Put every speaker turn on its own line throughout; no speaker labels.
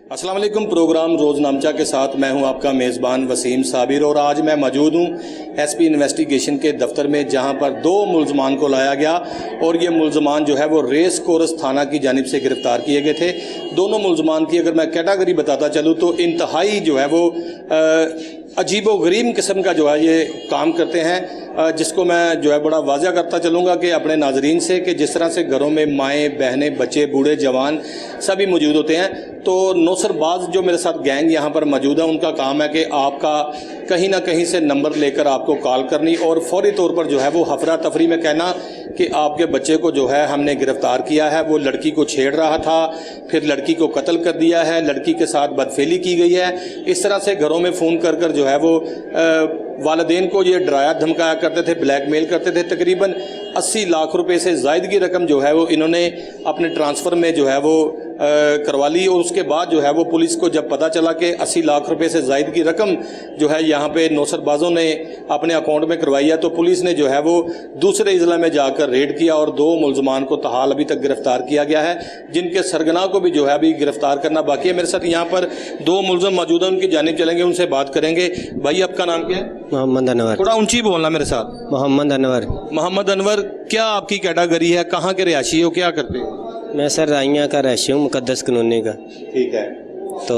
अस्सलाम वालेकुम। प्रोग्राम रोज़नामचा के साथ मैं हूं आपका मेज़बान वसीम साबिर और आज मैं मौजूद हूं एसपी इन्वेस्टिगेशन के दफ्तर में, जहां पर दो मुल्ज़मान को लाया गया और ये मुल्ज़मान जो है वो रेस कोर्स थाना की जानिब से गिरफ़्तार किए गए थे। दोनों मुल्ज़मान की अगर मैं कैटेगरी बताता चलूँ तो इंतहाई जो है वो अजीबो गरीब किस्म का जो है ये काम करते हैं, जिसको मैं जो है बड़ा वाज़ा करता चलूँगा कि अपने नाजरीन से कि जिस तरह से घरों में माएँ बहनें बच्चे बूढ़े जवान सभी मौजूद होते हैं, तो नौसरबाज जो मेरे साथ गैंग यहाँ पर मौजूद है उनका काम है कि आपका कहीं ना कहीं से नंबर लेकर आपको कॉल करनी और फौरी तौर पर जो है वो हफरा तफरी में कहना कि आपके बच्चे को जो है हमने गिरफ़्तार किया है, वो लड़की को छेड़ रहा था, फिर लड़की को कत्ल कर दिया है, लड़की के साथ बदफेली की गई है। इस तरह से घरों में फ़ोन कर कर जो है वो वालिदैन को ये डराया धमकाया करते थे, ब्लैकमेल करते थे। तकरीबन 80 लाख रुपए से ज़ायद की रकम जो है वो इन्होंने अपने ट्रांसफ़र में जो है वो करवा ली और उसके बाद जो है वो पुलिस को जब पता चला कि 80 लाख रुपए से ज़ायद की रकम जो है यहाँ पे नौसरबाजों ने अपने अकाउंट में करवाई है, तो पुलिस ने जो है वो दूसरे इज़ला में जाकर रेड किया और दो मुल्ज़मान को तहाल अभी तक गिरफ़्तार किया गया है, जिनके सरगना को भी जो है अभी गिरफ़्तार करना बाकी है। मेरे साथ यहाँ पर दो मुल्ज़म मौजूद हैं, उनकी जानिब चलेंगे, उनसे बात करेंगे। भाई आपका नाम क्या है?
मोहम्मद अनवर।
थोड़ा ऊंची बोलना मेरे साथ।
मोहम्मद अनवर।
मोहम्मद अनवर, क्या आपकी कैटेगरी है, कहाँ के रिहायशी हो, क्या करते हो?
मैं सर राइया का रहायशी हूँ, मुकद्दस कानूनी का।
ठीक है।
तो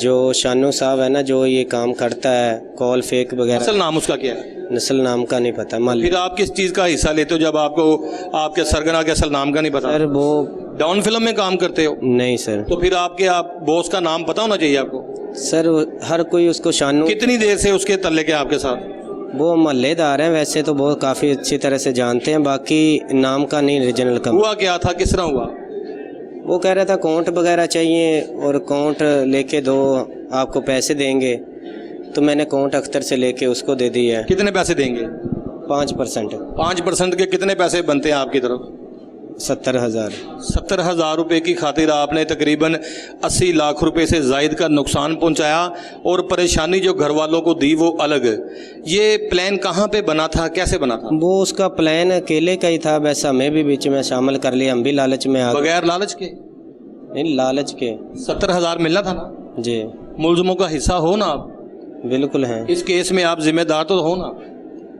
जो शानू साहब है ना, जो ये काम करता है कॉल फेक वगैरह,
असल नाम उसका क्या है?
नस्ल नाम का नहीं पता।
फिर आप किस चीज़ का हिस्सा लेते हो जब आपको आपके सरगना के असल नाम का नहीं पता?
सर वो
डाउन फिल्म में काम करते हो?
नहीं सर।
तो फिर आप बॉस का नाम पता होना चाहिए आपको।
सर हर कोई उसको शानू।
कितनी देर से उसके तल्ले के आपके साथ?
वो मोहल्लेदार हैं वैसे तो, वो काफ़ी अच्छी तरह से जानते हैं, बाकी नाम का नहीं रीजनल का।
हुआ क्या था, किस तरह हुआ?
वो कह रहा था अकाउंट वगैरह चाहिए और अकाउंट लेके दो, आपको पैसे देंगे। तो मैंने अकाउंट अख्तर से लेके उसको दे दिया है।
कितने पैसे देंगे?
5%।
5% के कितने पैसे बनते हैं आपकी तरफ?
70,000।
70,000 रुपये की खातिर आपने तकरीबन 80 लाख रुपए से जायद का नुकसान पहुंचाया और परेशानी जो घर वालों को दी वो अलग। ये प्लान कहाँ पे बना था, कैसे बना था?
वो उसका प्लान अकेले का ही था, वैसा हमें भी बीच में शामिल कर लिया, हम भी लालच में आ गए।
बगैर लालच के?
नहीं, लालच के।
70,000 मिलना था ना
जी।
मुल्ज़िमों का हिस्सा हो ना आप?
बिल्कुल हैं।
इस केस में आप जिम्मेदार तो हो ना?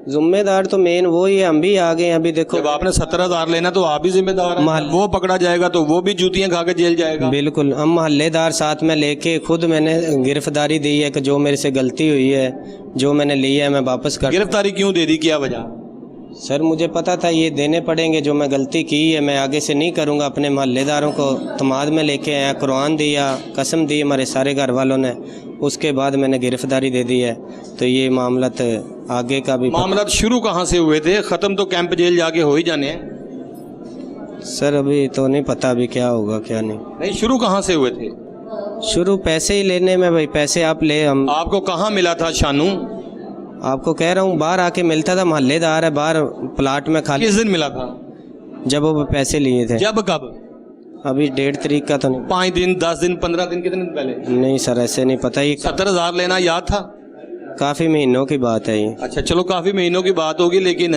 जिम्मेदार तो मेन वो ही है, हम भी आ गए। अभी देखो,
जब आपने 70,000 लेना तो आप भी जिम्मेदार हैं। वो पकड़ा जाएगा तो वो भी जूतियां खा के जेल जाएगा।
बिल्कुल। हम मोहल्लेदार साथ में लेके खुद मैंने गिरफ्तारी दी है कि जो मेरे से गलती हुई है, जो मैंने लिया है मैं वापस कर।
गिरफ्तारी क्यों दे दी, क्या वजह?
सर मुझे पता था ये देने पड़ेंगे, जो मैं गलती की है मैं आगे से नहीं करूँगा। अपने मोहल्लेदारों को तमाद में लेके आया, कुरान दिया, कसम दी हमारे सारे घर वालों ने, उसके बाद मैंने गिरफ्तारी दे दी है। तो ये मामला आगे का भी।
मामला शुरू कहाँ से हुए थे? ख़त्म तो कैंप जेल जाके हो ही जाने हैं।
सर अभी तो नहीं पता अभी क्या होगा क्या नहीं।
नहीं, शुरू कहाँ से हुए थे?
शुरू पैसे ही लेने में। भाई पैसे आप ले। हम
आपको कहाँ मिला था शानू?
आपको कह रहा हूँ बाहर आके मिलता था, मोहल्लेदार है बाहर प्लाट में खाली।
किस दिन मिला था?
जब वो पैसे लिए थे।
जब कब?
अभी 1.5 तारीख का तो नहीं।
5 दिन 10 दिन 15 दिन कितने दिन पहले?
नहीं सर ऐसे नहीं पता। ये
70,000 लेना याद था?
काफ़ी महीनों की बात है ये।
अच्छा चलो, काफ़ी महीनों की बात होगी, लेकिन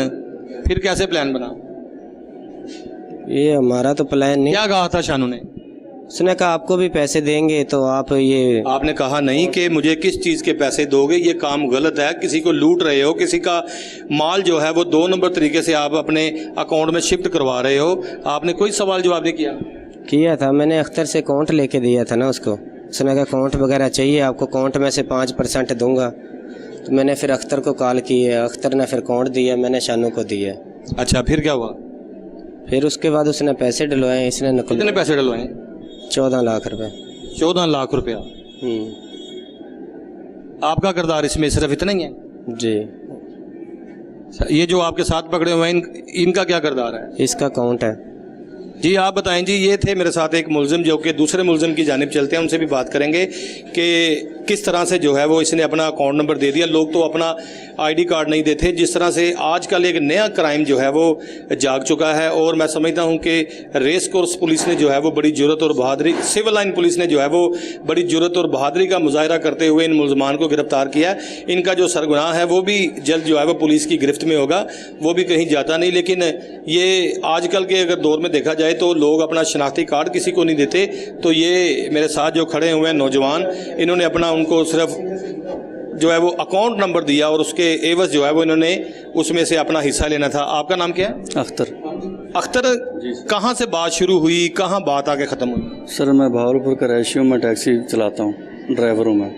फिर कैसे प्लान बना?
ये हमारा तो प्लान नहीं।
क्या कहा था शानू ने?
उसने कहा आपको भी पैसे देंगे, तो आप ये।
आपने कहा नहीं कि मुझे किस चीज़ के पैसे दोगे, ये काम गलत है, किसी को लूट रहे हो, किसी का माल जो है वो 2 नंबर तरीके से आप अपने अकाउंट में शिफ्ट करवा रहे हो। आपने कोई सवाल जवाब नहीं किया
था। मैंने अख्तर से अकाउंट लेके दिया था ना उसको। उसने कहा अकाउंट वगैरह चाहिए आपको, अकाउंट में से 5% दूंगा। तो मैंने फिर अख्तर को कॉल की है, अख्तर ने फिर अकाउंट दिया, मैंने शानू को दिया। अच्छा,
फिर क्या हुआ?
फिर उसके बाद उसने पैसे डलवाए। इसने
कितने पैसे डलवाए?
14 लाख रुपए।
14 लाख रुपया। आपका किरदार इसमें सिर्फ इतना ही है?
जी।
ये जो आपके साथ पकड़े हुए हैं इनका क्या किरदार है?
इसका अकाउंट है।
जी आप बताएं जी। ये थे मेरे साथ एक मुल्ज़िम जो कि दूसरे मुल्ज़िम की जानिब चलते हैं, उनसे भी बात करेंगे कि किस तरह से जो है वो इसने अपना अकाउंट नंबर दे दिया। लोग तो अपना आईडी कार्ड नहीं देते। जिस तरह से आजकल एक नया क्राइम जो है वो जाग चुका है और मैं समझता हूँ कि रेस कोर्स पुलिस ने जो है वो बड़ी जुर्रत और बहादुरी, सिविल लाइन पुलिस ने जो है वो बड़ी जुर्रत और बहादुरी का मुजाहरा करते हुए इन मुल्ज़मान को गिरफ्तार किया। इनका जो सरगुनाह है वो भी जल्द जो है वो पुलिस की गिरफ्त में होगा, वो भी कहीं जाता नहीं। लेकिन ये आजकल के अगर दौर में देखा जाए जाए तो लोग अपना शनाख्ती कार्ड किसी को नहीं देते। तो ये मेरे साथ जो खड़े हुए हैं नौजवान, इन्होंने अपना उनको सिर्फ जो है वो अकाउंट नंबर दिया और उसके एवज जो है वो इन्होंने उसमें से अपना हिस्सा लेना था। आपका नाम क्या है?
अख्तर।
अख्तर, कहाँ से बात शुरू हुई, कहाँ बात आके ख़त्म हुई?
सर मैं भावलपुर का रहायशी हूँ, मैं टैक्सी चलाता हूँ, ड्राइवर हूँ मैं।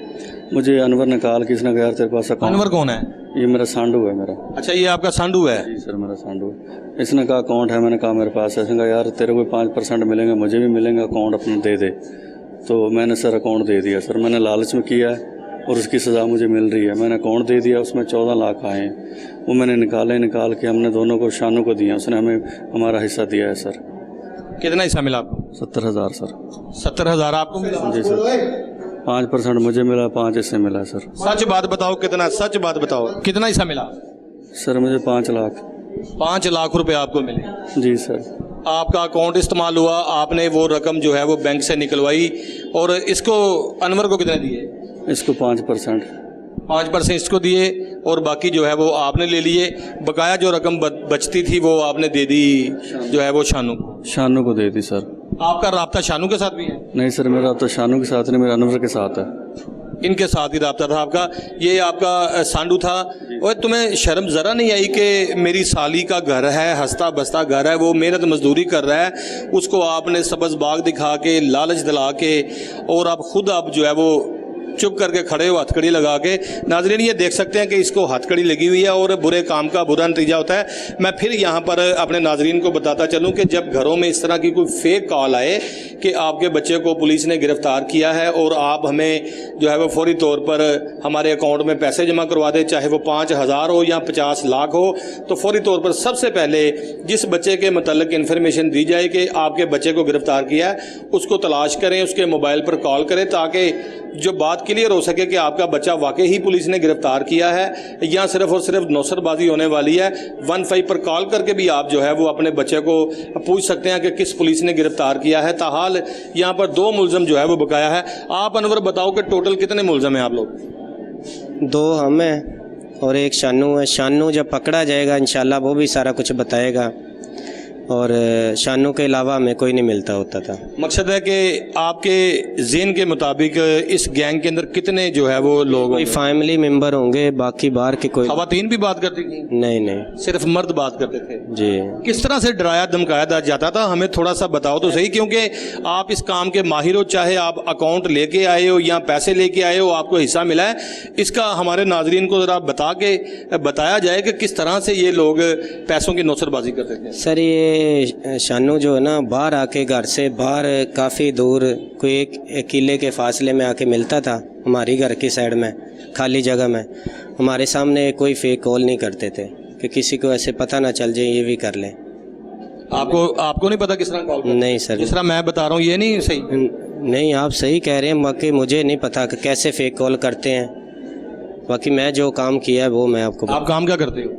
मुझे अनवर ने कहा कि इसने कहा यार तेरे पास अकाउंट।
अनवर कौन है?
ये मेरा सांडू है मेरा।
अच्छा, ये आपका सांडू है?
जी सर, मेरा सांडू है। इसने कहा अकाउंट है, मैंने कहा मेरे पास है। इसने कहा यार तेरे को 5% मिलेंगे, मुझे भी मिलेंगे, अकाउंट अपना दे दे। तो मैंने सर अकाउंट दे दिया सर, मैंने लालच में किया है और उसकी सज़ा मुझे मिल रही है। मैंने अकाउंट दे दिया, उसमें 14 लाख आए हैं, वो मैंने निकाल के हमने दोनों को शानू को दिया, उसने हमें हमारा हिस्सा दिया है सर।
कितना हिस्सा मिला आपको?
70,000 सर।
70,000 आपको मिला?
जी सर, 5% मुझे मिला, 5 इससे मिला सर।
सच बात बताओ, कितना? सच बात बताओ, कितना हिस्सा मिला?
सर मुझे 5 लाख।
5 लाख रुपए आपको मिले?
जी सर।
आपका अकाउंट इस्तेमाल हुआ, आपने वो रकम जो है वो बैंक से निकलवाई, और इसको अनवर को कितने दिए?
इसको 5%।
5% इसको दिए और बाकी जो है वो आपने ले लिए। बकाया जो रकम बचती थी वो आपने दे दी जो है वो शानू को।
शानू को दे दी सर।
आपका राब्ता शानू के साथ भी है?
नहीं सर, मेरा तो शानू के साथ नहीं, मेरा अनवर के साथ है।
इनके साथ ही राब्ता था आपका। ये आपका सांडू था। और तुम्हें शर्म ज़रा नहीं आई कि मेरी साली का घर है, हंसता बसता घर है, वो मेहनत मजदूरी कर रहा है, उसको आपने सब्ज़ बाग दिखा के, लालच दिला के, और आप खुद आप जो है वो चुप करके खड़े हो हथकड़ी लगा के। नाज़रीन ये देख सकते हैं कि इसको हथकड़ी लगी हुई है और बुरे काम का बुरा नतीजा होता है। मैं फिर यहाँ पर अपने नाज़रीन को बताता चलूँ कि जब घरों में इस तरह की कोई फेक कॉल आए कि आपके बच्चे को पुलिस ने गिरफ्तार किया है और आप हमें जो है वो फौरी तौर पर हमारे अकाउंट में पैसे जमा करवा दें, चाहे वो 5,000 हो या 50 लाख हो, तो फौरी तौर पर सबसे पहले जिस बच्चे के मतलब इन्फॉर्मेशन दी जाए कि आपके बच्चे को गिरफ्तार किया है, उसको तलाश करें, उसके मोबाइल पर कॉल करें, ताकि जो बात क्लियर हो सके कि आपका बच्चा वाकई ही पुलिस ने गिरफ्तार किया है या सिर्फ और सिर्फ नौसरबाजी होने वाली है। 15 पर कॉल करके भी आप जो है वो अपने बच्चे को पूछ सकते हैं कि किस पुलिस ने गिरफ्तार किया है। ताहाल यहाँ पर 2 मुलजम जो है वो बकाया है। आप अनवर बताओ कि टोटल कितने मुलजम हैं आप लोग?
2 हम हैं और एक शानू है। शानू जब पकड़ा जाएगा इंशाल्लाह वो भी सारा कुछ बताएगा, और शानू के अलावा हमें कोई नहीं मिलता होता था।
मकसद है कि आपके ज़हन के मुताबिक इस गैंग के अंदर कितने जो है वो लोग?
कोई फैमिली मेंबर होंगे, बाकी बाहर के कोई।
खवातीन भी बात करती थी?
नहीं नहीं,
सिर्फ मर्द बात करते थे?
जी।
किस तरह से डराया धमकाया जाता था, हमें थोड़ा सा बताओ तो सही, क्योंकि आप इस काम के माहिर हो, चाहे आप अकाउंट लेके आए हो या पैसे लेके आए हो, आपको हिस्सा मिला है, इसका हमारे नाजरीन को ज़रा बताया जाए कि किस तरह से ये लोग पैसों की नौसरबाजी करते थे।
सर ये शानू जो है ना, बाहर आके घर से बाहर काफ़ी दूर कोई एक किले के फासले में आके मिलता था, हमारी घर की साइड में खाली जगह में। हमारे सामने कोई फेक कॉल नहीं करते थे कि किसी को ऐसे पता ना चल जाए ये भी कर लें।
आपको नहीं पता किस तरह कॉल?
नहीं सर,
जिस तरह मैं बता रहा हूँ ये नहीं सही?
नहीं, आप सही कह रहे हैं, बाकी मुझे नहीं पता कि कैसे फेक कॉल करते हैं। बाकी मैं जो काम किया है वो मैं आपको।
आप काम क्या करते हो?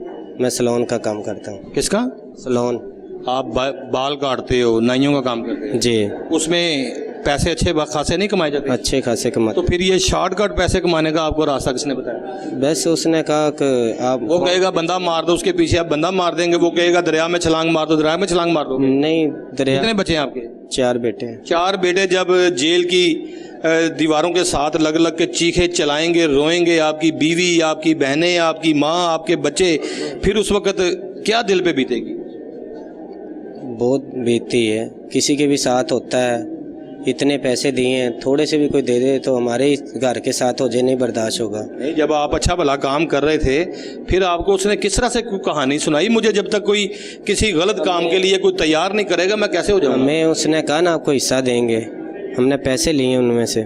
मैं सैलून का काम करता हूँ।
किसका?
सैलून।
आप बाल काटते हो, नाइयों का काम करते हो?
जी।
उसमें पैसे अच्छे खासे नहीं कमाए जाते?
अच्छे खासे कमाते।
तो फिर ये शॉर्टकट पैसे कमाने का आपको रास्ता किसने बताया?
बस उसने कहा कि आप, वो
कहेगा बंदा मार दो, उसके पीछे आप बंदा मार देंगे, वो कहेगा दरिया में छलांग मार दो, दरिया में छलांग मार दो।
नहीं, दरिया।
कितने बच्चे हैं आपके?
4 बेटे हैं।
4 बेटे जब जेल की दीवारों के साथ लग लग के चीखे चलाएंगे, रोएंगे, आपकी बीवी, आपकी बहनें, आपकी माँ, आपके बच्चे, फिर उस वक्त क्या दिल पे बीतेगी?
बहुत बीतती है, किसी के भी साथ होता है। इतने पैसे दिए हैं, थोड़े से भी कोई दे दे तो हमारे ही घर के साथ हो जाए, नहीं बर्दाश्त होगा।
नहीं, जब आप अच्छा भला काम कर रहे थे फिर आपको उसने किस तरह से कोई कहानी सुनाई? मुझे जब तक कोई किसी गलत काम के लिए कोई तैयार नहीं करेगा मैं कैसे हो जाऊँगा?
हमें उसने कहा ना आपको हिस्सा देंगे, हमने पैसे लिए उनमें से।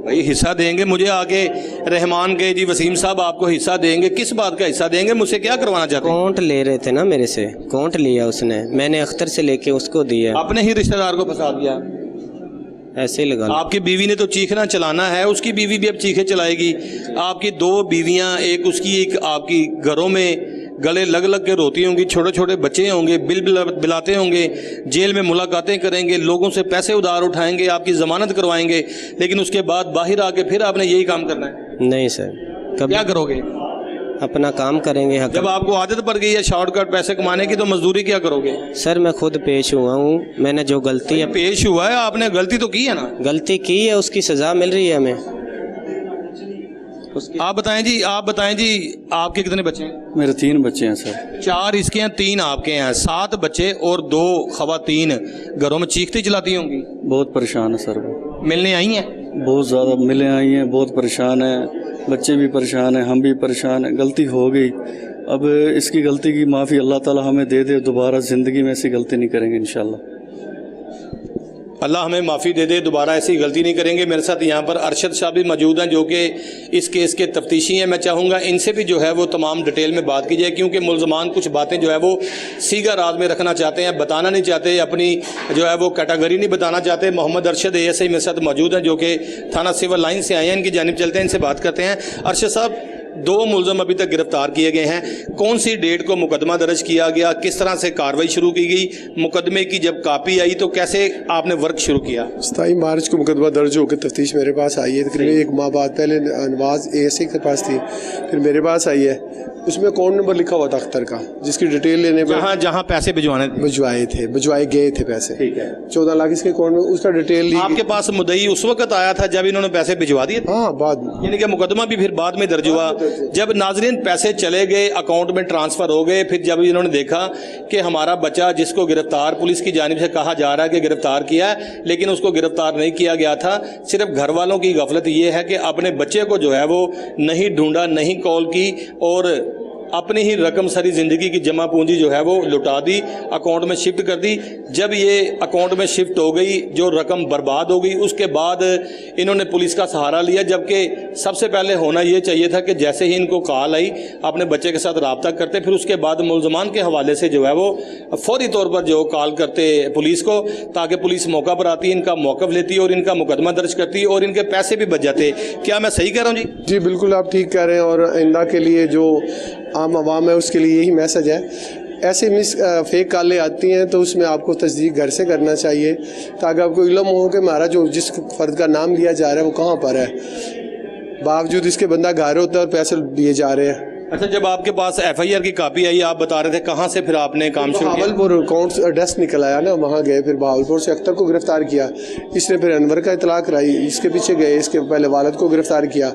भाई हिस्सा देंगे, मुझे आके रहमान के जी वसीम साहब आपको हिस्सा देंगे, किस बात का हिस्सा देंगे? मुझसे क्या करवाना चाहते हैं?
अकाउंट ले रहे थे ना मेरे से, अकाउंट लिया उसने, मैंने अख्तर से लेके उसको दिया।
आपने ही रिश्तेदार को फंसा दिया?
ऐसे ही लगा।
आपकी बीवी ने तो चीखना चलाना है, उसकी बीवी भी अब चीखे चलाएगी। आपकी 2 बीवियां, एक उसकी एक आपकी, घरों में गले लग लग के रोती होंगी, छोटे छोटे बच्चे होंगे, बिल बिलाते होंगे, जेल में मुलाकातें करेंगे, लोगों से पैसे उधार उठाएंगे, आपकी ज़मानत करवाएंगे, लेकिन उसके बाद बाहर आके फिर आपने यही काम करना है?
नहीं सर,
क्या करोगे?
अपना काम करेंगे। हक
जब आपको आदत पड़ गई है शॉर्टकट पैसे कमाने की तो मजदूरी क्या करोगे?
सर मैं खुद पेश हुआ हूँ, मैंने जो गलती
पेश हुआ है, आपने गलती तो की है ना।
गलती की है उसकी सज़ा मिल रही है हमें। उसकी
आप बताएं जी, आपके कितने बच्चे हैं?
मेरे 3 बच्चे हैं सर।
4 इसके हैं, 3 आपके हैं, 7 बच्चे और 2 खवातीन घरों में चीखती चलाती होंगी।
बहुत परेशान है सर वो।
मिलने आई हैं?
बहुत ज़्यादा मिले आई हैं, बहुत परेशान हैं, बच्चे भी परेशान हैं, हम भी परेशान हैं। गलती हो गई, अब इसकी गलती की माफ़ी अल्लाह ताला हमें दे दे, दोबारा ज़िंदगी में ऐसी गलती नहीं करेंगे इंशाल्लाह।
अल्लाह हमें माफ़ी दे दे, दोबारा ऐसी गलती नहीं करेंगे। मेरे साथ यहाँ पर अरशद शाह भी मौजूद हैं जो कि इस केस के तफ्तीशी हैं। मैं चाहूँगा इनसे भी जो है वो तमाम डिटेल में बात की जाए, क्योंकि मुल्ज़मान कुछ बातें जो है वो सीगा राज में रखना चाहते हैं, बताना नहीं चाहते, अपनी जो है वो कैटेगरी नहीं बताना चाहते। मोहम्मद अरशद ASI मेरे साथ मौजूद हैं जो कि थाना सिविल लाइन से आए हैं, इनकी जानिब चलते हैं, इनसे बात करते हैं। अरशद साहब, 2 मुलज़म अभी तक गिरफ्तार किए गए हैं, कौन सी डेट को मुकदमा दर्ज किया गया, किस तरह से कार्रवाई शुरू की गई, मुकदमे की जब कापी आई तो कैसे आपने वर्क शुरू किया?
27 मार्च को मुकदमा दर्ज होकर तफ्तीश मेरे पास आई है। तकरीबन 1 माह बाद पहले नवाज ASI के पास थी, फिर मेरे पास आई है। उसमें अकाउंट नंबर लिखा हुआ था अख्तर का, जिसकी डिटेल लेने पर
जहाँ पैसे
भिजवाए गए थे पैसे।
ठीक है,
14 लाख इसके अकाउंट में, उसका डिटेल ली।
आपके पास मुद्दई उस वक्त आया था जब इन्होंने पैसे भिजवा दिए थे?
हाँ, बाद में,
यानी कि मुकदमा भी फिर बाद में दर्ज हुआ। जब नाजरीन पैसे चले गए, अकाउंट में ट्रांसफ़र हो गए, फिर जब इन्होंने देखा कि हमारा बच्चा जिसको गिरफ्तार पुलिस की जानिब से कहा जा रहा है कि गिरफ्तार किया है, लेकिन उसको गिरफ्तार नहीं किया गया था, सिर्फ घर वालों की गफलत ये है कि अपने बच्चे को जो है वो नहीं ढूंढा, नहीं कॉल की और अपनी ही रकम सारी ज़िंदगी की जमा पूंजी जो है वो लुटा दी, अकाउंट में शिफ्ट कर दी। जब ये अकाउंट में शिफ्ट हो गई, जो रकम बर्बाद हो गई, उसके बाद इन्होंने पुलिस का सहारा लिया, जबकि सबसे पहले होना ये चाहिए था कि जैसे ही इनको कॉल आई अपने बच्चे के साथ रब्ता करते, फिर उसके बाद मुल्ज़मान के हवाले से जो है वो फौरी तौर पर जो कॉल करते पुलिस को, ताकि पुलिस मौका पर आती, इनका मौक़िफ़ लेती और इनका मुकदमा दर्ज करती और इनके पैसे भी बच जाते। क्या मैं सही कह रहा हूँ जी?
जी बिल्कुल, आप ठीक कह रहे हैं। और आइंदा के लिए जो आम आवाम है उसके लिए यही मैसेज है, ऐसे फेक कॉलें आती हैं तो उसमें आपको तस्दीक घर से करना चाहिए, ताकि आपको इल्म हो कि हमारा जो जिस फ़र्द का नाम लिया जा रहा है वो कहाँ पर है, बावजूद इसके बंदा घर होता है और पैसे दिए जा रहे हैं।
अच्छा, जब आपके पास FIR की कापी आई, आप बता रहे थे, कहाँ से फिर आपने काम शुरू किया?
बहावलपुर अकाउंट एड्रेस निकल आया ना, वहाँ गए, फिर बहावलपुर से अख्तर को गिरफ्तार किया, इसने फिर अनवर का इतला कराई, इसके पीछे गए, इसके पहले वालिद को गिरफ्तार किया,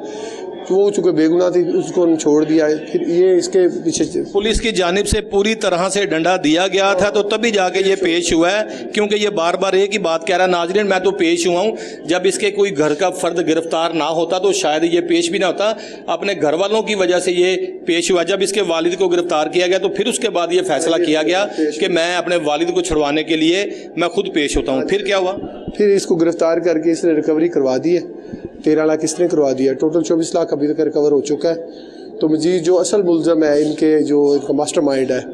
तो वो चूँकि बेगुनाह थी उसको छोड़ दिया, फिर ये इसके पीछे
पुलिस की जानिब से पूरी तरह से डंडा दिया गया था, तो तभी जाके ये पेश हुआ है, क्योंकि ये बार बार एक ही बात कह रहा है, नाज़रीन मैं तो पेश हुआ हूँ, जब इसके कोई घर का फ़र्द गिरफ्तार ना होता तो शायद ये पेश भी ना होता, अपने घर वालों की वजह से ये पेश हुआ। जब इसके वालिद को गिरफ्तार किया गया तो फिर उसके बाद ये फैसला किया गया कि मैं अपने वालिद को छुड़वाने के लिए मैं खुद पेश होता हूँ। फिर क्या हुआ?
फिर इसको गिरफ्तार करके इसने रिकवरी करवा दी है, 13 लाख इसने करवा दिया, टोटल 24 लाख अभी तक रिकवर हो चुका है। तो मजीद जो असल मुलज़म है, इनका मास्टरमाइंड है,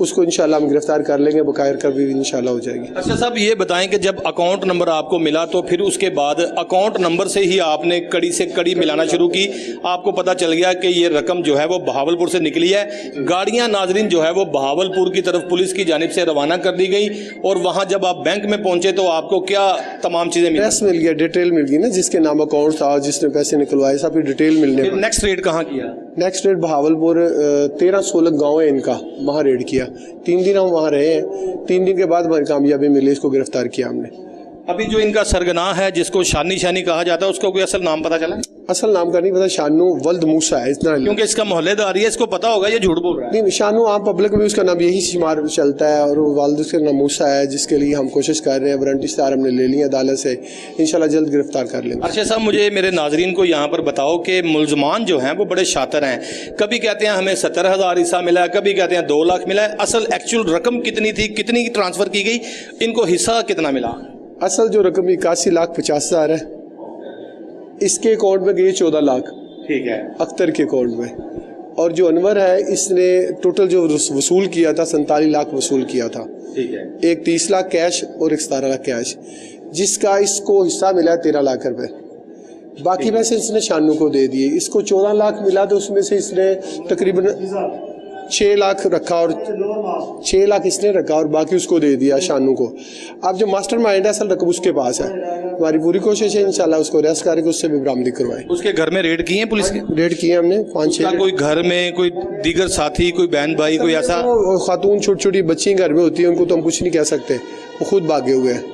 उसको इंशाल्लाह हम गिरफ्तार कर लेंगे, बकायर का भी इंशाल्लाह हो जाएगी।
अच्छा साहब, ये बताएं कि जब अकाउंट नंबर आपको मिला तो फिर उसके बाद अकाउंट नंबर से ही आपने कड़ी से कड़ी मिलाना शुरू की, आपको पता चल गया कि ये रकम जो है वो बहावलपुर से निकली है, गाड़ियाँ नाजरीन जो है वो बहावलपुर की तरफ पुलिस की जानिब से रवाना कर दी गई, और वहाँ जब आप बैंक में पहुँचे तो आपको क्या तमाम चीज़ें मिली?
एड्रेस मिल गया, डिटेल मिल गई ना, जिसके नाम अकाउंट था, जिसने पैसे निकलवाए, सब डिटेल मिलने।
नेक्स्ट रेड कहाँ किया?
नेक्स्ट रेड बहावलपुर 13-16 गाँव है इनका, वहाँ रेड किया। 3 दिन हम वहाँ रहे हैं, 3 दिन के बाद हमारी कामयाबी मिली, इसको गिरफ्तार किया हमने।
अभी जो इनका सरगना है जिसको शानी कहा जाता है, उसका कोई असल नाम पता चला?
असल नाम का नहीं पता, शानू वल्द मूसा है इतना,
क्योंकि इसका मोहल्लेदार है, इसको पता होगा, ये झूठ बोल रहा है।
नहीं, शानू आम पब्लिक में उसका नाम यही शुमार चलता है, और वालिद उसका नाम मूसा है, जिसके लिए हम कोशिश कर रहे हैं। वारंट इश्तार हमने ले लिया अदालत से, इंशाल्लाह जल्द गिरफ्तार कर लेंगे।
अच्छा साहब, मुझे मेरे नाजरीन को यहाँ पर बताओ कि मुल्ज़मान जो हैं वो बड़े शातिर हैं, कभी कहते हैं हमें 70,000 हिस्सा मिला है, कभी कहते हैं 2 लाख मिला है, असल एक्चुअल रकम कितनी थी, कितनी ट्रांसफ़र की गई, इनको हिस्सा कितना मिला?
असल जो रकम 81,50,000 है, इसके अकाउंट में गई 14 लाख,
ठीक है,
अख्तर के अकाउंट में। और जो अनवर है, इसने टोटल जो वसूल किया था 47 लाख वसूल किया था,
ठीक है,
एक 30 लाख कैश और एक 17 लाख कैश, जिसका इसको हिस्सा मिला है 13 लाख रुपए। बाकी पैसे इसने शानू को दे दिए। इसको 14 लाख मिला, तो उसमें से इसने तकरीबन 6 लाख रखा, और 6 लाख इसने रखा और बाकी उसको दे दिया शानू को। अब जो मास्टर माइंड है, असल रकम उसके पास है, हमारी पूरी कोशिश है इंशाल्लाह उसको अरेस्ट करके उससे भी बरामदी करवाएं।
उसके घर में रेड किए हैं पुलिस के?
रेड किए हमने 5-6।
कोई घर में कोई दीगर साथी, कोई बहन भाई, कोई ऐसा?
खातून छोटी छोटी बच्ची घर में होती है, उनको तो हम कुछ नहीं कह सकते, वो खुद भागे हुए हैं।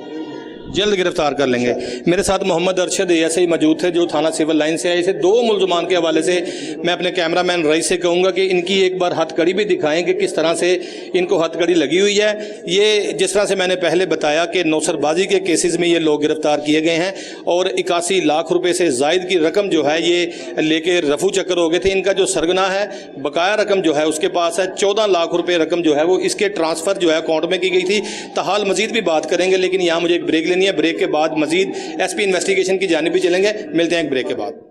जल्द गिरफ्तार कर लेंगे। मेरे साथ मोहम्मद अरशद ऐसे ही मौजूद थे जो थाना सिविल लाइन से आए। इसे 2 मुल्ज़मान के हवाले से मैं अपने कैमरामैन रईस से कहूँगा कि इनकी एक बार हथकड़ी भी दिखाएं कि किस तरह से इनको हथकड़ी लगी हुई है। ये जिस तरह से मैंने पहले बताया कि नौसरबाजी के केसेस में ये लोग गिरफ्तार किए गए हैं और 81 लाख रुपए से जायद की रकम जो है ये लेके रफू चक्कर हो गए थे। इनका जो सरगना है, बकाया रकम जो है उसके पास है 14 लाख रुपए रकम जो है वो इसके ट्रांसफ़र जो है अकाउंट में की गई थी। ताहाल मजीद भी बात करेंगे, लेकिन यहाँ मुझे एक ब्रेक लेनी है। ब्रेक के बाद मजीद एसपी इन्वेस्टिगेशन की जानिब भी चलेंगे। मिलते हैं एक ब्रेक के बाद।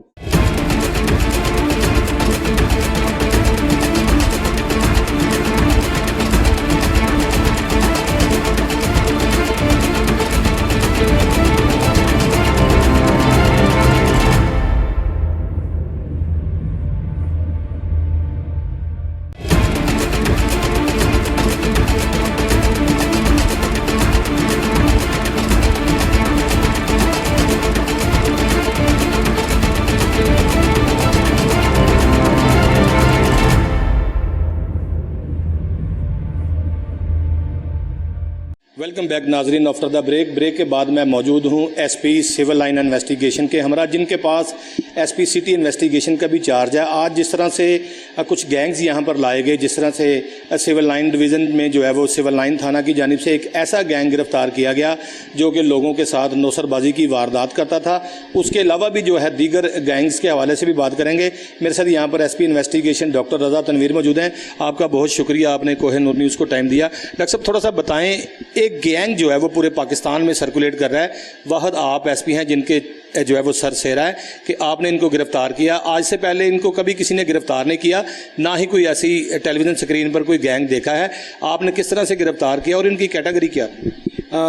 वेलकम बैक नाजरीन आफ्टर द ब्रेक के बाद मैं मौजूद हूँ एसपी सिविल लाइन इन्वेस्टिगेशन के हमरा, जिनके पास एसपी सिटी इन्वेस्टिगेशन का भी चार्ज है। आज जिस तरह से कुछ गैंग्स यहाँ पर लाए गए, जिस तरह से सिविल लाइन डिवीज़न में जो है वो सिविल लाइन थाना की जानिब से एक ऐसा गैंग गिरफ्तार किया गया जो कि लोगों के साथ नौसरबाजी की वारदात करता था। उसके अलावा भी जो है दीगर गैंग्स के हवाले से भी बात करेंगे। मेरे साथ यहाँ पर एसपी इन्वेस्टिगेशन डॉक्टर रज़ा तनवीर मौजूद हैं। आपका बहुत शुक्रिया, आपने कोहिनूर न्यूज़ को टाइम दिया। डॉक्टर साहब थोड़ा सा बताएं, एक गैंग जो है वो पूरे पाकिस्तान में सर्कुलेट कर रहा है, वाहद आप एसपी हैं जिनके जो है वो सर सेरा है कि आपने इनको गिरफ्तार किया। आज से पहले इनको कभी किसी ने गिरफ्तार नहीं किया, ना ही कोई ऐसी टेलीविज़न स्क्रीन पर कोई गैंग देखा है। आपने किस तरह से गिरफ्तार किया और इनकी कैटेगरी क्या?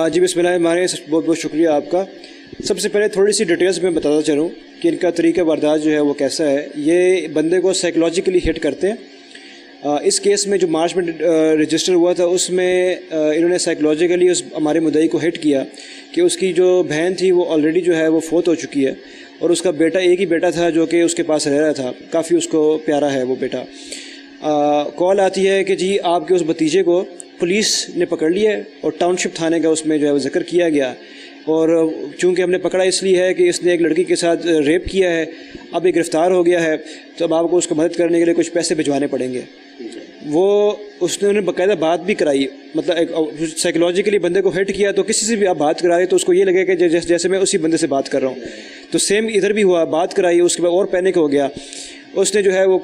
जी बिस्मिल्लाह, हमारे बहुत बहुत शुक्रिया आपका। सबसे पहले थोड़ी सी डिटेल्स में बताता चलूँ कि इनका तरीका वारदात जो है वो कैसा है। ये बंदे को साइकोलॉजिकली हिट करते हैं। इस केस में जो मार्च में रजिस्टर हुआ था उसमें इन्होंने साइकोलॉजिकली उस हमारे मुद्दई को हिट किया कि उसकी जो बहन थी वो ऑलरेडी जो है वो फोत हो चुकी है और उसका बेटा, एक ही बेटा था जो कि उसके पास रह रहा था, काफ़ी उसको प्यारा है वो बेटा। कॉल आती है कि जी आपके उस भतीजे को पुलिस ने पकड़ लिया है और टाउनशिप थाने का उसमें जो है वो जिक्र किया गया। और चूँकि हमने पकड़ा इसलिए है कि इसने एक लड़की के साथ रेप किया है, अब ये गिरफ़्तार हो गया है, तो अब आपको उसको मदद करने के लिए कुछ पैसे भिजवाने पड़ेंगे। वो उसने उन्हें बाकायदा बात भी कराई, मतलब एक साइकोलॉजिकली बंदे को हिट किया। तो किसी से भी आप बात कराए तो उसको ये लगे कि जैसे मैं उसी बंदे से बात कर रहा हूँ। तो सेम इधर भी हुआ, बात कराई, उसके बाद और पैनिक हो गया। उसने जो है वो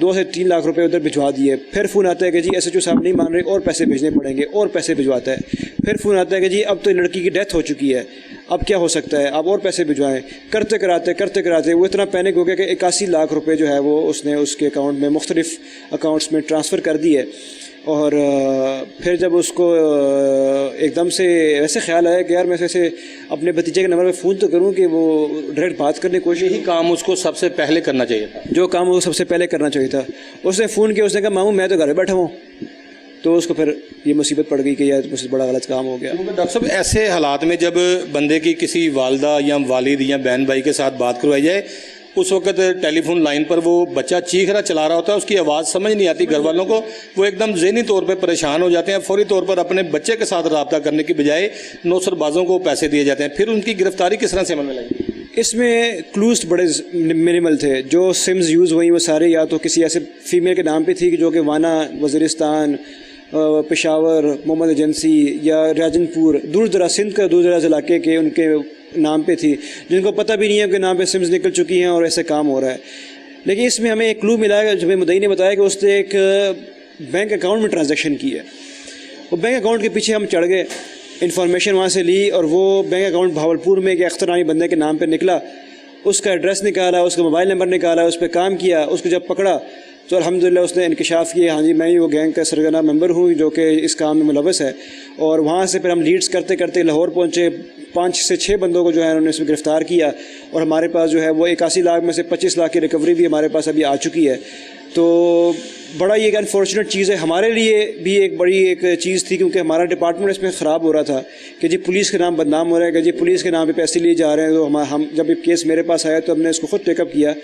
2 से 3 लाख रुपए उधर भिजवा दिए। फिर फ़ोन आता है कि जी SHO साहब नहीं मान रहे और पैसे भेजने पड़ेंगे, और पैसे भिजवाता है। फिर फ़ोन आता है कि जी अब तो लड़की की डेथ हो चुकी है, अब क्या हो सकता है, अब और पैसे भिजवाएं। करते कराते वो इतना पैनिक हो गया कि 81 लाख रुपए जो है वो उसने उसके अकाउंट में, मुख्तलिफ अकाउंट्स में ट्रांसफ़र कर दिए। और फिर जब उसको एकदम से ऐसे ख्याल आया कि यार मैं ऐसे अपने भतीजे के नंबर पे फ़ोन तो करूं कि वो डायरेक्ट बात करने की कोशिश।
यही काम उसको सबसे पहले करना चाहिए था,
जो काम वो सबसे पहले करना चाहिए था। उसने फ़ोन किया, उसने कहा मामू मैं तो घर में बैठा हूँ। तो उसको फिर ये मुसीबत पड़ गई कि यार मुझसे बड़ा गलत काम हो गया।
डॉक्टर साहब ऐसे हालात में जब बंदे की किसी वालदा या वालिद या बहन भाई के साथ बात करवाई जाए, उस वक्त टेलीफोन लाइन पर वो बच्चा चीख रहा चला रहा होता है, उसकी आवाज़ समझ नहीं आती घर वालों को, वो एकदम ज़हनी तौर पे परेशान हो जाते हैं। फौरी तौर पर अपने बच्चे के साथ रब्ता करने की बजाय नौसरबाजों को पैसे दिए जाते हैं। फिर उनकी गिरफ्तारी किस तरह से अमल में लगी?
इसमें क्लूज बड़े मिनिमल थे। जो सिम्स यूज़ हुई वो सारे या तो किसी ऐसे फीमेल के नाम पे थी कि जो कि वाना, वज़ीरिस्तान, पेशावर, मोहम्मद एजेंसी या राजनपुर, दूर दराज सिंध का दूर दराज इलाके के उनके नाम पे थी, जिनको पता भी नहीं है कि नाम पे सिम्स निकल चुकी हैं और ऐसे काम हो रहा है। लेकिन इसमें हमें एक क्लू मिला है, जब मुद्दई ने बताया कि उसने एक बैंक अकाउंट में ट्रांजैक्शन की है। वो बैंक अकाउंट के पीछे हम चढ़ गए, इन्फॉर्मेशन वहाँ से ली और वो बैंक अकाउंट भावलपुर में एक अख्तर नामी बंदे के नाम पर निकला। उसका एड्रेस निकाला, उसका मोबाइल नंबर निकाला, उस पर काम किया। उसको जब पकड़ा तो अल्हम्दुलिल्लाह उसने इंकशाफ किया, हाँ जी मैं ही वो गैंग का सरगना मेंबर हूँ जो कि इस काम में मुलव्वस है। और वहाँ से फिर हम लीड्स करते करते लाहौर पहुँचे। 5 से 6 बंदों को जो है उन्होंने इसमें गिरफ़्तार किया और हमारे पास जो है वो 81 लाख में से 25 लाख की रिकवरी भी हमारे पास अभी आ चुकी है। तो बड़ा ये एक अनफॉर्चुनेट चीज़ है, हमारे लिए भी एक बड़ी एक चीज़ थी, क्योंकि हमारा डिपार्टमेंट इसमें ख़राब हो रहा था कि जी पुलिस के नाम बदनाम हो रहा है, कि जी पुलिस के नाम पे पैसे लिए जा रहे हैं। तो हम जब ये केस मेरे पास आया तो हमने इसको खुद टेकअप किया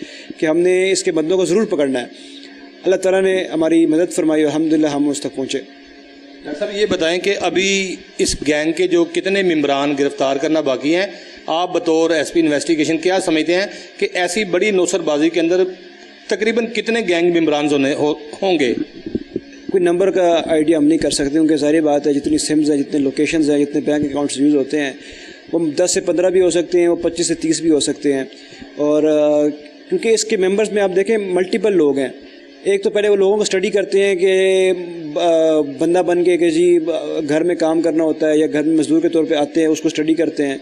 कि हमने इसके बंदों को ज़रूर पकड़ना है। अल्लाह ताला ने हमारी मदद फरमाई और अल्हम्दुलिल्लाह हम उस तक पहुँचे।
डॉक्टर साहब ये बताएं कि अभी इस गैंग के जो कितने मेंबरान गिरफ्तार करना बाकी हैं, आप बतौर एसपी इन्वेस्टिगेशन क्या समझते हैं कि ऐसी बड़ी नौसरबाजी के अंदर तकरीबन कितने गैंग मेंबरान होंगे?
कोई नंबर का आइडिया हम नहीं कर सकते, क्योंकि सारी बात है जितनी सिम्स हैं, जितने लोकेशंस हैं, जितने बैंक अकाउंट्स यूज़ होते हैं, वो 10 से 15 भी हो सकते हैं, वो 25 से 30 भी हो सकते हैं। और क्योंकि इसके मेंबर्स में आप देखें मल्टीपल लोग हैं। एक तो पहले वो लोगों को स्टडी करते हैं कि बंदा बन के कि जी घर में काम करना होता है या घर में मजदूर के तौर पे आते हैं, उसको स्टडी करते हैं।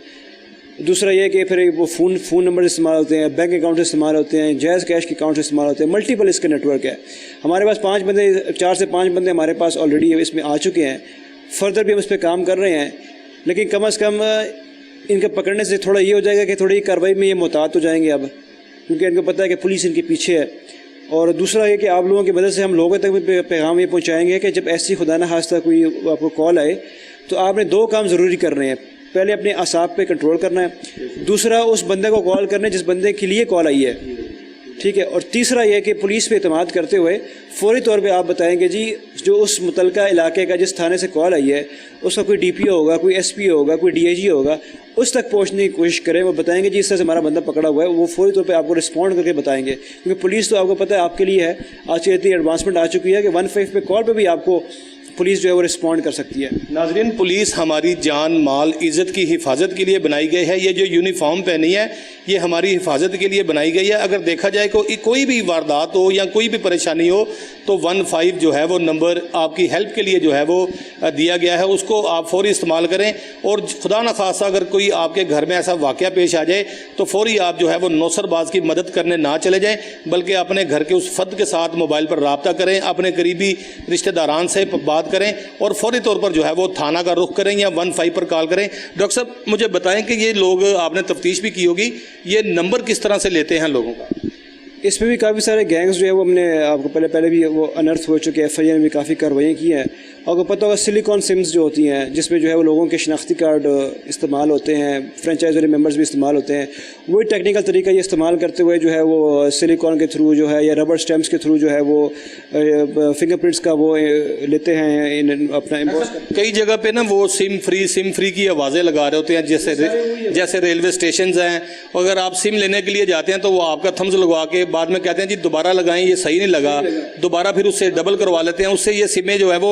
दूसरा ये कि फिर वो फ़ोन नंबर इस्तेमाल होते हैं, बैंक अकाउंट इस्तेमाल होते हैं, जायज़ कैश के अकाउंट इस्तेमाल होते हैं, मल्टीपल इसके नेटवर्क है। हमारे पास 4 से 5 बंदे हमारे पास ऑलरेडी इसमें आ चुके हैं। फर्दर भी हम इस पर काम कर रहे हैं, लेकिन कम अज़ कम इनके पकड़ने से थोड़ा ये हो जाएगा कि थोड़ी कार्रवाई में ये मुहतात हो जाएंगे अब, क्योंकि इनको पता है कि पुलिस इनके पीछे है। और दूसरा ये कि आप लोगों की मदद से हम लोगों तक भी पैगाम ये पहुँचाएँगे कि जब ऐसी खुदा न खास्ता कोई आपको कॉल आए तो आपने 2 काम ज़रूरी करने हैं। पहले अपने असाब पे कंट्रोल करना है, दूसरा उस बंदे को कॉल करना है जिस बंदे के लिए कॉल आई है, ठीक है। और तीसरा यह कि पुलिस पे एतमाद करते हुए फौरी तौर पे आप बताएंगे जी जो उस मुतलका इलाके का जिस थाने से कॉल आई है उसका कोई DPO होगा, कोई SP होगा, कोई DIG होगा, उस तक पहुंचने की कोशिश करें। वो बताएंगे जी इस तरह से हमारा बंदा पकड़ा हुआ है, वो फौरी तौर पे आपको रिस्पॉन्ड करके बताएंगे, क्योंकि पुलिस तो आपको पता है आपके लिए है। आजकल इतनी एडवांसमेंट आ चुकी है कि 15 पे कॉल पर भी आपको पुलिस जो है वो रिस्पॉन्ड कर सकती है।
नाजरीन, पुलिस हमारी जान माल इज़्ज़त की हिफाजत के लिए बनाई गई है। ये जो यूनिफॉर्म पहनी है ये हमारी हिफाजत के लिए बनाई गई है। अगर देखा जाए कोई भी वारदात हो या कोई भी परेशानी हो तो 15 जो है वो नंबर आपकी हेल्प के लिए जो है वो दिया गया है, उसको आप फौरी इस्तेमाल करें। और खुदा न खासा अगर कोई आपके घर में ऐसा वाक़या पेश आ जाए तो फौरी आप जो है वो नौसरबाज की मदद करने ना चले जाएँ, बल्कि अपने घर के उस फर्द के साथ मोबाइल पर रब्ता करें, अपने करीबी रिश्तेदारान से बात करें और फौरी तौर पर जो है वो थाना का रुख करें या 15 पर कॉल करें। डॉक्टर साहब मुझे बताएं कि ये लोग, आपने तफ्तीश भी की होगी, ये नंबर किस तरह से लेते हैं लोगों का?
इसमें भी काफ़ी सारे गैंग्स जो है वो हमने आपको पहले भी वो अनर्थ हो चुके हैं। FIR में भी काफ़ी कार्रवाई की हैं। आपको पता होगा सिलिकॉन सिम्स जो होती हैं जिसमें जो है वो लोगों के शनाख्ती कार्ड इस्तेमाल होते हैं, फ्रेंचाइज वाले मेम्बर्स भी इस्तेमाल होते हैं। वही टेक्निकल तरीका ये इस्तेमाल करते हुए जो है वो सिलिकॉन के थ्रू जो है या रबर स्टैम्प्स के थ्रू जो है वो फिंगरप्रिंट्स का वो लेते हैं अपना।
कई जगह पे ना वो सिम फ्री की आवाज़ें लगा रहे होते हैं, जैसे रेलवे स्टेशन हैं। अगर आप सिम लेने के लिए जाते हैं तो वो आपका थम्स लगवा के बाद में कहते हैं जी दोबारा लगाएं, ये सही नहीं लगा, दोबारा फिर उससे डबल करवा लेते हैं। उससे ये सिमें जो है वो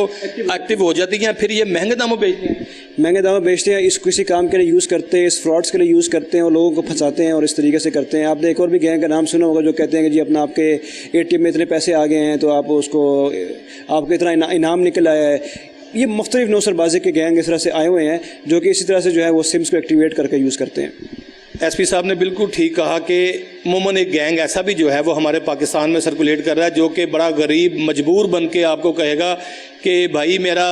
एक्टिव हो जाती हैं, फिर ये महंगे दामों बेचते हैं।
महंगे दामों बेचते हैं, इस किसी काम के लिए यूज़ करते हैं, इस फ्रॉड्स के लिए यूज़ करते हैं और लोगों को फंसाते हैं और इस तरीके से करते हैं। आपने एक और भी गैंग का नाम सुना होगा जो कहते हैं कि जी अपना आपके ATM में इतने पैसे आ गए हैं तो आप उसको आपको इतना इनाम निकल आया है। ये मुख्तलिफ नौसरबाजी के गैंग इस तरह से आए हुए हैं जो कि इसी तरह से जो है वो सिम्स को एक्टिवेट करके यूज़ करते हैं।
SP साहब ने बिल्कुल ठीक कहा कि अमूमन एक गैंग ऐसा भी जो है वो हमारे पाकिस्तान में सर्कुलेट कर रहा है जो कि बड़ा गरीब मजबूर बन के आपको कहेगा कि भाई मेरा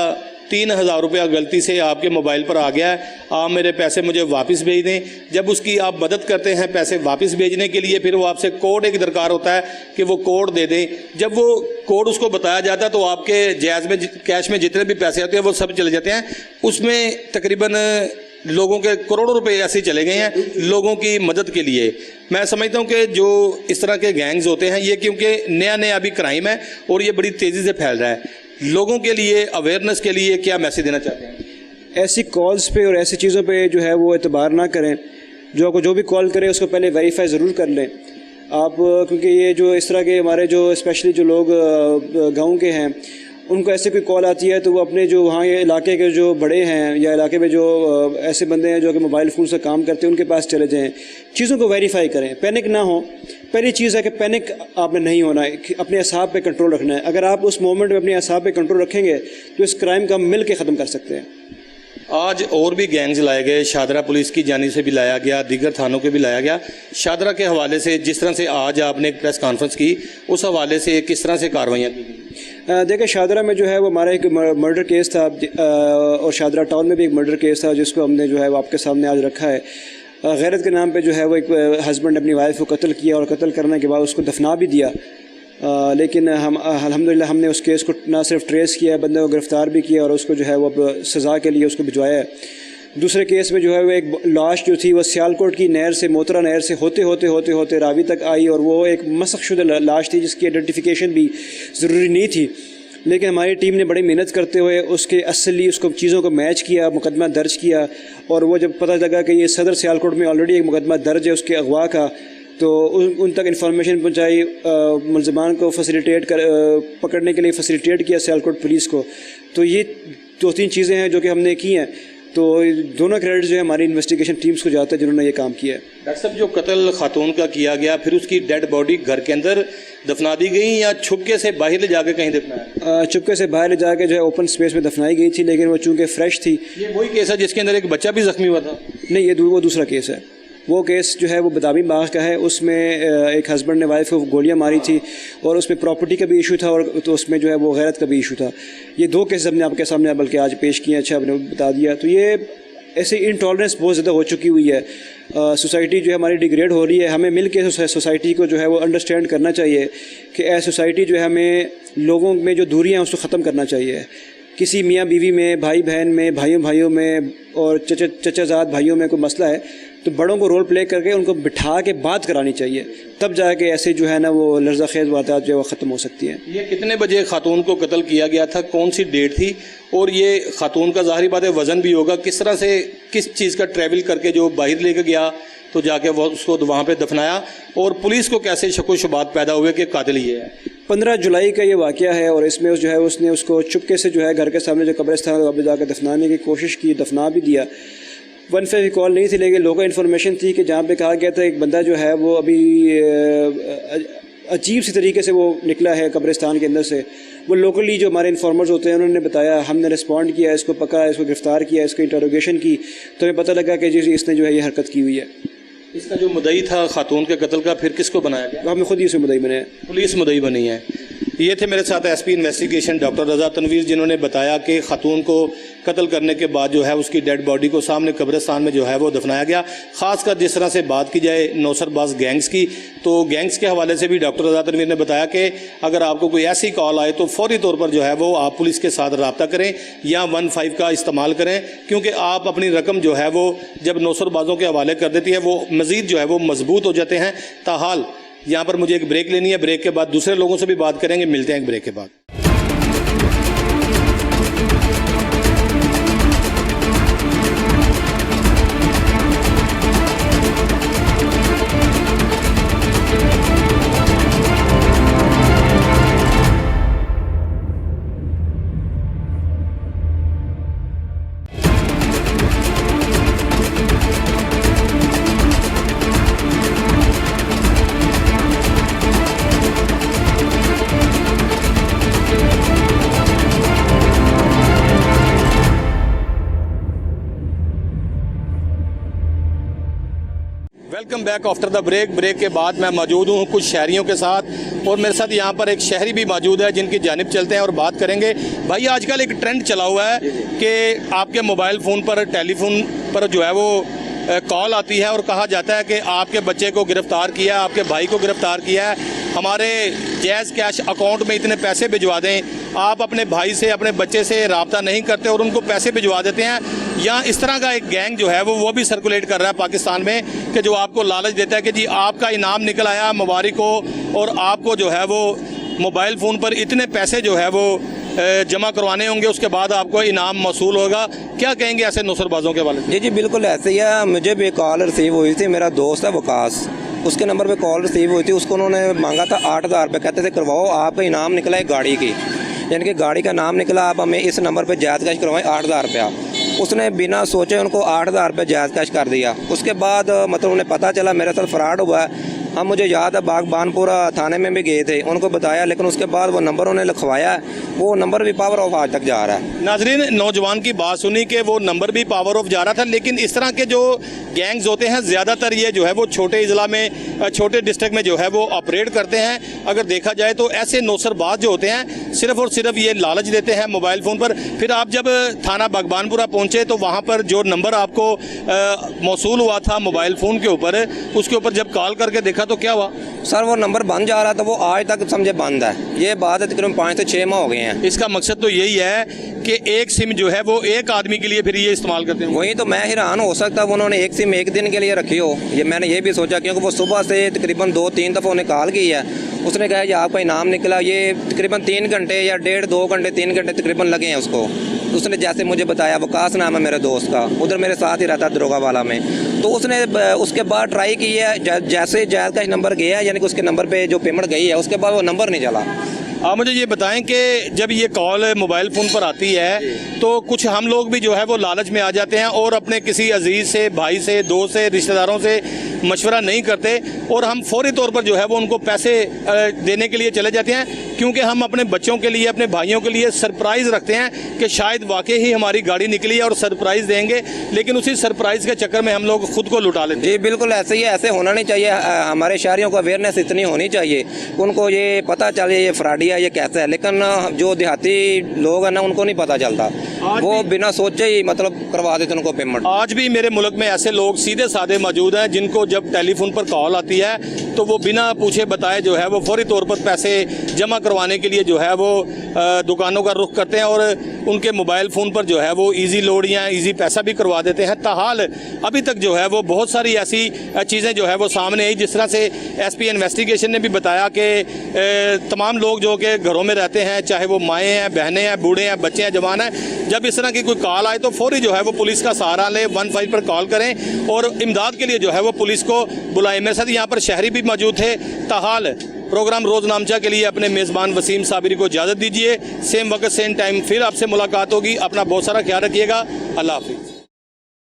3000 रुपया गलती से आपके मोबाइल पर आ गया है, आप मेरे पैसे मुझे वापस भेज दें। जब उसकी आप मदद करते हैं पैसे वापस भेजने के लिए, फिर वो आपसे कोड एक दरकार होता है कि वो कोड दे दें। जब वो कोड उसको बताया जाता है तो आपके जायज़ में कैश में जितने भी पैसे आते हैं वो सब चले जाते हैं। उसमें तकरीबन लोगों के करोड़ों रुपए ऐसे चले गए हैं लोगों की मदद के लिए। मैं समझता हूं कि जो इस तरह के गैंग्स होते हैं ये क्योंकि नया अभी क्राइम है और ये बड़ी तेज़ी से फैल रहा है, लोगों के लिए अवेयरनेस के लिए क्या मैसेज देना चाहते हैं?
ऐसी कॉल्स पे और ऐसी चीज़ों पे जो है वो एतबार ना करें। जो भी कॉल करें उसको पहले वेरीफाई ज़रूर कर लें आप, क्योंकि ये जो इस तरह के हमारे जो स्पेशली जो लोग गाँव के हैं उनको ऐसे कोई कॉल आती है तो वो अपने जो वहाँ ये इलाके के जो बड़े हैं या इलाके में जो ऐसे बंदे हैं जो कि मोबाइल फ़ोन से काम करते हैं उनके पास चले जाएं, चीज़ों को वेरीफाई करें, पैनिक ना हो। पहली चीज़ है कि पैनिक आपने नहीं होना है, अपने असाब पे कंट्रोल रखना है। अगर आप उस मोमेंट में अपने असाब पे कंट्रोल रखेंगे तो इस क्राइम का मिल के ख़त्म कर सकते हैं।
आज और भी गैंग्स लाए गए, शादरा पुलिस की जानिब से भी लाया गया, दीगर थानों के भी लाया गया। शादरा के हवाले से जिस तरह से आज आपने एक प्रेस कॉन्फ्रेंस की उस हवाले से किस तरह से कार्रवाइयाँ की?
देखिए शादरा में जो है वो हमारा एक मर्डर केस था और शादरा टाउन में भी एक मर्डर केस था जिसको हमने जो है वो आपके सामने आज रखा है। गैरत के नाम पे जो है वो एक हस्बैंड अपनी वाइफ को कत्ल किया और कत्ल करने के बाद उसको दफना भी दिया। लेकिन हम अल्हम्दुलिल्लाह हमने उस केस को ना सिर्फ ट्रेस किया, बंदे को गिरफ़्तार भी किया और उसको जो है वो अब सज़ा के लिए उसको भिजवाया है। दूसरे केस में जो है वो एक लाश जो थी वो सियालकोट की नहर से, मोतरा नहर से होते रावी तक आई और वो एक मसख़शुदा लाश थी जिसकी आइडेंटिफिकेशन भी ज़रूरी नहीं थी। लेकिन हमारी टीम ने बड़ी मेहनत करते हुए उसके असली उसको चीज़ों को मैच किया, मुकदमा दर्ज किया और वो जब पता लगा कि ये सदर सियालकोट में ऑलरेडी एक मुकदमा दर्ज है उसके अगवा का, तो उन तक इन्फॉर्मेशन पहुंचाई, मुलज़मान को पकड़ने के लिए फैसिलिटेट किया सियालकोट पुलिस को। तो ये 2-3 चीज़ें हैं जो कि हमने की हैं। तो दोनों क्रेडिट जो है हमारी इन्वेस्टिगेशन टीम्स को जाता है जिन्होंने ये काम किया है।
डॉक्टर साहब, जो कत्ल खातून का किया गया, फिर उसकी डेड बॉडी घर के अंदर दफना दी गई या छुपके से बाहर ले जाकर कहीं दफनाया?
छुपके से बाहर ले जाकर जो है ओपन स्पेस में दफनाई गई थी, लेकिन वो चूँकि फ्रेश थी।
ये वही केस है जिसके अंदर एक बच्चा भी जख्मी हुआ था?
नहीं, ये वो दूसरा केस है। वो केस जो है वो बदामी बाग का है। उसमें एक हस्बैंड ने वाइफ को गोलियां मारी थी और उसमें प्रॉपर्टी का भी इशू था और तो उसमें जो है वो गैरत का भी इशू था। ये 2 केस हमने आपके सामने बल्कि आज पेश किए। अच्छा, आपने बता दिया। तो ये ऐसे इंटॉलरेंस बहुत ज़्यादा हो चुकी हुई है। सोसाइटी जो है हमारी डिग्रेड हो रही है। हमें मिल के सोसाइटी को जो है वो अंडरस्टैंड करना चाहिए कि एज सोसाइटी जो है हमें लोगों में जो दूरियाँ उसको ख़त्म करना चाहिए। किसी मियाँ बीवी में, भाई बहन में, भाइयों में और चचाजाद भाइयों में कोई मसला है तो बड़ों को रोल प्ले करके उनको बिठा के बात करानी चाहिए, तब जाके ऐसे जो है ना वो लर्ज़ाखेज़ वाक़यात जो है वो ख़त्म हो सकती हैं।
ये कितने बजे खातून को कत्ल किया गया था, कौन सी डेट थी, और ये खातून का ज़ाहिरी बात है वज़न भी होगा, किस तरह से किस चीज़ का ट्रैवल करके जो बाहर लेके गया तो जाके वो उसको वहाँ पे दफनाया, और पुलिस को कैसे शक शुबात पैदा हुए कि कातिल ये है?
15 जुलाई का ये वाक़या है और इसमें जो है उसने उसको चुपके से जो है घर के सामने जो कब्रिस्तान वहाँ जाकर दफनाने की कोशिश की, दफना भी दिया। 155 कॉल नहीं थी, लेकिन लोगों को इन्फॉर्मेशन थी कि जहाँ पे कहा गया था एक बंदा जो है वो अभी अजीब सी तरीके से वो निकला है कब्रिस्तान के अंदर से। वो लोकली जो हमारे इन्फॉर्मर्स होते हैं उन्होंने बताया, हमने रिस्पॉन्ड किया, इसको पकड़ा, इसको गिरफ़्तार किया, इसको इंटरोगेशन की, तो हमें पता लगा कि जी इसने जो है ये हरकत की हुई है।
इसका जो मुद्दई था खातून के कत्ल का, फिर किसको बनाया गया?
हमने खुद ही उसे मुद्दई बनाया,
पुलिस मुद्दई बनी है। ये थे मेरे साथ एसपी इन्वेस्टिगेशन डॉक्टर रज़ा तनवीर, जिन्होंने बताया कि खातून को कत्ल करने के बाद जो है उसकी डेड बॉडी को सामने कब्रिस्तान में जो है वो दफनाया गया। ख़ासकर जिस तरह से बात की जाए नौसरबाज गैंग्स की, तो गैंग्स के हवाले से भी डॉक्टर रज़ा तनवीर ने बताया कि अगर आपको कोई ऐसी कॉल आए तो फौरी तौर पर जो है वो आप पुलिस के साथ रब्ता करें या 15 का इस्तेमाल करें, क्योंकि आप अपनी रकम जो है वो जब नौसरबाजों के हवाले कर देती है वो मज़ीद जो है वो मजबूत हो जाते हैं। ताहाल यहाँ पर मुझे एक ब्रेक लेनी है, ब्रेक के बाद दूसरे लोगों से भी बात करेंगे। मिलते हैं एक ब्रेक के बाद। Welcome back after the break. Break के बाद मैं मौजूद हूँ कुछ शहरियों के साथ और मेरे साथ यहाँ पर एक शहरी भी मौजूद है जिनकी जानिब चलते हैं और बात करेंगे। भाई, आजकल एक ट्रेंड चला हुआ है कि आपके मोबाइल फ़ोन पर, टेलीफोन पर जो है वो कॉल आती है और कहा जाता है कि आपके बच्चे को गिरफ़्तार किया, आपके भाई को गिरफ़्तार किया है, हमारे जैज़ कैश अकाउंट में इतने पैसे भिजवा दें। आप अपने भाई से, अपने बच्चे से रब्ता नहीं करते और उनको पैसे भिजवा देते हैं। या इस तरह का एक गैंग जो है वो भी सर्कुलेट कर रहा है पाकिस्तान में कि जो आपको लालच देता है कि जी आपका इनाम निकल आया, मुबारक हो, और आपको जो है वो मोबाइल फ़ोन पर इतने पैसे जो है वो जमा करवाने होंगे, उसके बाद आपको इनाम मौसूल होगा। क्या कहेंगे ऐसे नौसरबाजों के बारे में?
जी बिल्कुल ऐसे ही है। मुझे भी कॉल रिसीव हुई थी, मेरा दोस्त है वकास, उसके नंबर पे कॉल रिसीव हुई थी। उसको उन्होंने मांगा था 8,000 रुपये, कहते थे करवाओ, आपका इनाम निकला है गाड़ी की, यानी कि गाड़ी का नाम निकला, आप हमें इस नंबर पे जायज़ कैश करवाएं 8,000 रुपया। उसने बिना सोचे उनको 8,000 रुपये जायज़ कैश कर दिया। उसके बाद मतलब उन्हें पता चला मेरे साथ फ्रॉड हुआ है। हम, मुझे याद है, बागबानपुरा थाने में भी गए थे, उनको बताया, लेकिन उसके बाद वो नंबर उन्हें लिखवाया है, वो नंबर भी पावर ऑफ आज तक जा रहा है।
नाजरीन, नौजवान की बात सुनी कि वो नंबर भी पावर ऑफ जा रहा था, लेकिन इस तरह के जो गैंग्स होते हैं ज़्यादातर ये जो है वो छोटे ज़िला में, छोटे डिस्ट्रिक्ट में जो है वो ऑपरेट करते हैं। अगर देखा जाए तो ऐसे नौसरबाज जो होते हैं सिर्फ़ और सिर्फ ये लालच देते हैं मोबाइल फ़ोन पर। फिर आप जब थाना बागबानपुरा पहुँचे तो वहाँ पर जो नंबर आपको मौसूल हुआ था मोबाइल फ़ोन के ऊपर, उसके ऊपर जब कॉल करके देखा तो क्या हुआ?
सर वो नंबर बंद जा रहा था, वो आज तक समझे बंद है। ये बात है तकरीबन 5 से 6 माह हो गए हैं।
इसका मकसद तो यही है कि एक सिम जो है वो एक आदमी के लिए फिर ये इस्तेमाल करते हैं।
वही तो मैं हैरान हो सकता उन्होंने एक सिम एक दिन के लिए रखी हो। ये मैंने ये भी सोचा, क्योंकि वो सुबह से तकरीबन 2-3 दफ़ा उन्हें कॉल की है। उसने कहा ये आपका इनाम निकला। ये तकरीबन 3 घंटे या 1.5-2 घंटे 3 घंटे तकरीबन लगे हैं उसको। उसने जैसे मुझे बताया, वकास नाम है मेरे दोस्त का, उधर मेरे साथ ही रहता दरोगा वाला में। तो उसने उसके बाद ट्राई की है, जैसे जैद का नंबर गया, यानी कि उसके नंबर पे जो पेमेंट गई है, उसके बाद वो नंबर नहीं चला।
आप मुझे ये बताएं कि जब ये कॉल मोबाइल फ़ोन पर आती है तो कुछ हम लोग भी जो है वो लालच में आ जाते हैं और अपने किसी अजीज़ से, भाई से, दोस्त से, रिश्तेदारों से मशवरा नहीं करते और हम फौरी तौर पर जो है वो उनको पैसे देने के लिए चले जाते हैं, क्योंकि हम अपने बच्चों के लिए, अपने भाइयों के लिए सरप्राइज़ रखते हैं कि शायद वाकई ही हमारी गाड़ी निकली है और सरप्राइज़ देंगे, लेकिन उसी सरप्राइज़ के चक्कर में हम लोग खुद को लुटा लेते हैं।
जी बिल्कुल ऐसे ही है, ऐसे होना नहीं चाहिए। हमारे शहरियों को अवेयरनेस इतनी होनी चाहिए, उनको ये पता चले ये फ्रॉडी है, ये कैसा है। लेकिन जो देहाती लोग हैं ना, उनको नहीं पता चलता, वो बिना सोचे ही मतलब करवा देते उनको पेमेंट।
आज भी मेरे मुल्क में ऐसे लोग सीधे साधे मौजूद हैं जिनको जब टेलीफोन पर कॉल आती है तो वो बिना पूछे बताए जो है वो फौरी तौर पर पैसे जमा करवाने के लिए जो है वो दुकानों का रुख करते हैं और उनके मोबाइल फ़ोन पर जो है वो इजी लोड या इजी पैसा भी करवा देते हैं। ताहाल अभी तक जो है वो बहुत सारी ऐसी चीज़ें जो है वो सामने आई, जिस तरह से एसपी इन्वेस्टिगेशन ने भी बताया कि तमाम लोग जो कि घरों में रहते हैं, चाहे वो माएँ हैं, बहनें हैं, बूढ़े हैं, बच्चे हैं, जवान हैं, जब इस तरह की कोई कॉल आए तो फौरी जो है वो पुलिस का सहारा लें, 15 पर कॉल करें और इमदाद के लिए जो है वो पुलिस को बुलाएं। मेरे साथ यहाँ पर शहरी भी मौजूद थे। ताहाल प्रोग्राम रोज़नामचा के लिए अपने मेज़बान वसीम साबिरी को इजाज़त दीजिए। सेम वक्त सेम टाइम फिर आपसे मुलाकात होगी। अपना बहुत सारा ख्याल रखिएगा। अल्लाह हाफिज़।